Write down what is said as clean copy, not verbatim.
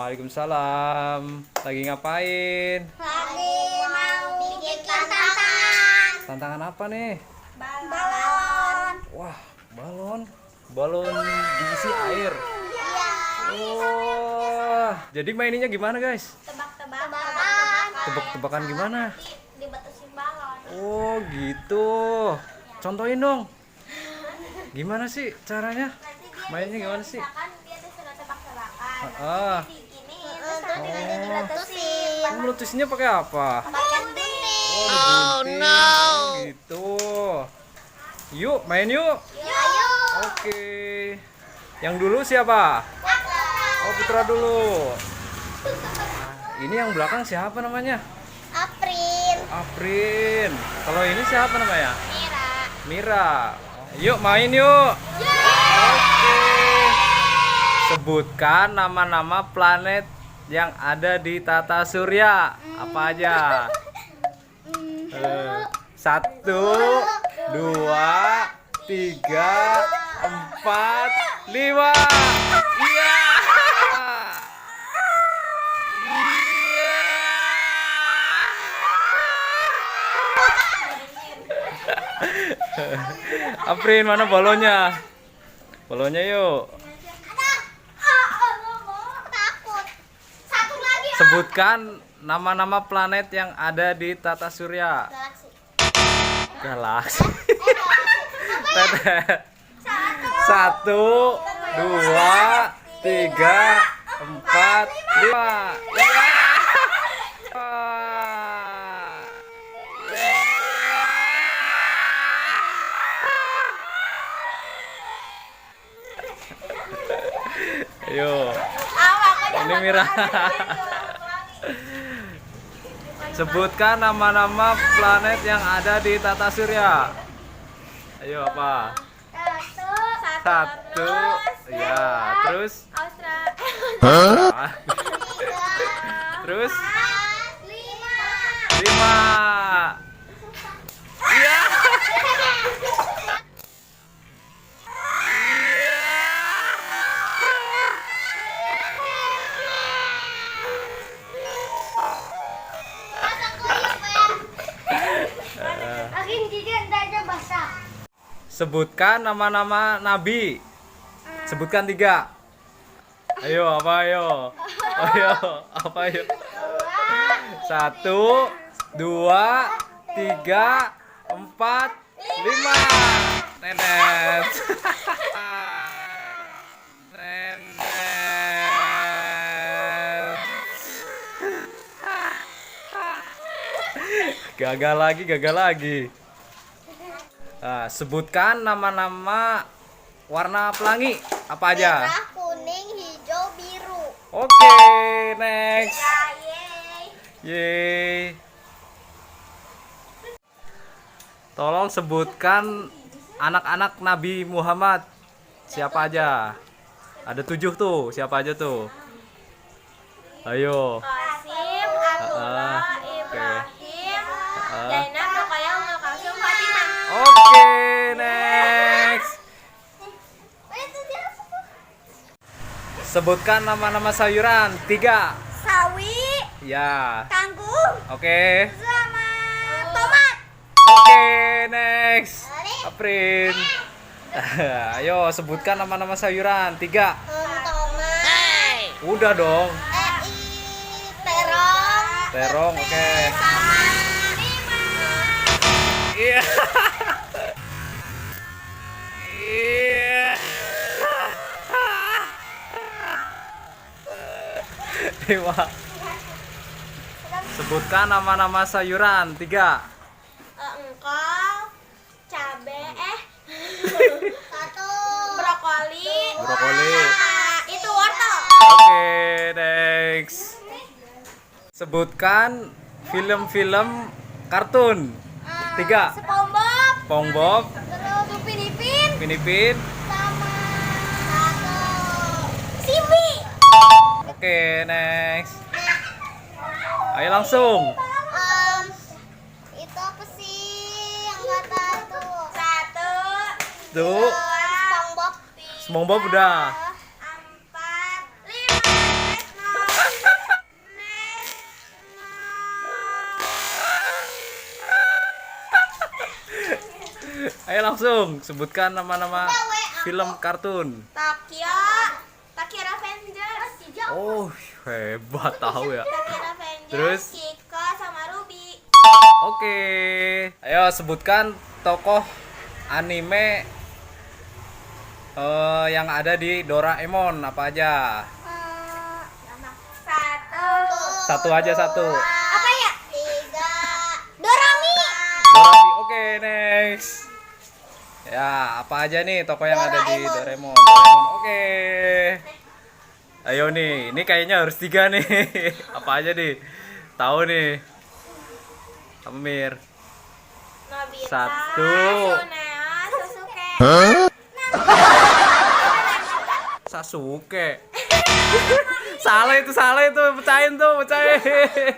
Waalaikumsalam. Lagi ngapain? Lagi mau bikin tantangan. Tantangan apa nih? Balon. Wah, balon. Balon diisi air. Iya. Wah, jadi maininnya gimana, guys? Tebak-tebakan. Tebak-tebakan gimana? Dibetusin balon. Oh, gitu. Contohin dong. Gimana sih caranya? Mainnya gimana sih? Misalkan dia tuh sudah tebak-tebakan. Ah. Diginiin terus nanti dibetusin. Meletusnya pakai apa? Pakai gunting. Oh no. Gitu. Yuk, main yuk. Ayo. Oke. Yang dulu siapa? Oh, Putra dulu. Nah, ini yang belakang siapa namanya? April. Aprin. Kalau ini siapa namanya? Mira. Mira. Yuk main yuk. Oke. Sebutkan nama-nama planet yang ada di tata surya. Apa aja? 1, 2, 3, 4, 5. Iya. Aprin, mana balonnya? Balonnya yuk. Takut. Satu lagi. Sebutkan nama-nama planet yang ada di tata surya. Galaksi. Tetet. 1, 2, 3, 4, 5. Iya. Ayo. Ini Mira. Sebutkan nama-nama planet yang ada di tata surya. Ayo apa? Satu. Ya, terus. Australia. Terus 5. 5. Iya. Sebutkan nama-nama nabi. Sebutkan 3. Ayo, apa ayo? Ayo, apa ayo? 1, 2, 3, 4, 5. Nenet. Nenet. Gagal lagi, gagal lagi. Nah, sebutkan nama-nama warna pelangi. Apa aja? Merah, kuning, hijau, biru. Oke, next. Yeay. Tolong sebutkan anak-anak Nabi Muhammad. Siapa aja? Ada 7 tuh. Siapa aja tuh? Ayo. Qasim, Abdullah, Ibrahim, Zainab, Ruqayyah, Ummul Kalsum, Fatimah. Oke, next. Sebutkan nama-nama sayuran. 3. Sawi, Ya. kangkung, Oke. sama tomat. Oke, next. Aprin. Ayo sebutkan nama-nama sayuran. 3. Tomat. Udah dong. Terong. Terong, oke. Sama Iya. Iya. 5. Sebutkan nama-nama sayuran. 3. engkol, cabe, 1. Brokoli. Brokoli. Itu wortel. Oke, next. Sebutkan film-film kartun. 3. SpongeBob. SpongeBob, Terus Upin Ipin. Pinipin. Sama 1. Simbi. Oke, next. Ayo langsung. Itu apa sih yang nggak tahu? 1. Tuh. SpongeBob. SpongeBob udah. 4, 5. Ayo langsung sebutkan nama-nama film kartun. Tokyo. Tokyo Revengers. Oh, hebat tahu ya. Tokyo Revengers. Terus? Chico sama Ruby. Oke. Ayo sebutkan tokoh anime yang ada di Doraemon apa aja? Satu. Satu aja satu. Apa ya? Tiga. Dorami. Dorami. Oke, next. Ya, apa aja nih tokoh yang ada di Doraemon? Doraemon. Oke. Ayo nih, ini kayaknya harus 3 nih. Apa aja nih? Tahu nih. Amir. Nobita. Satu. Suneo. Sasuke. Sasuke. salah itu, pecahin tuh, pecahin.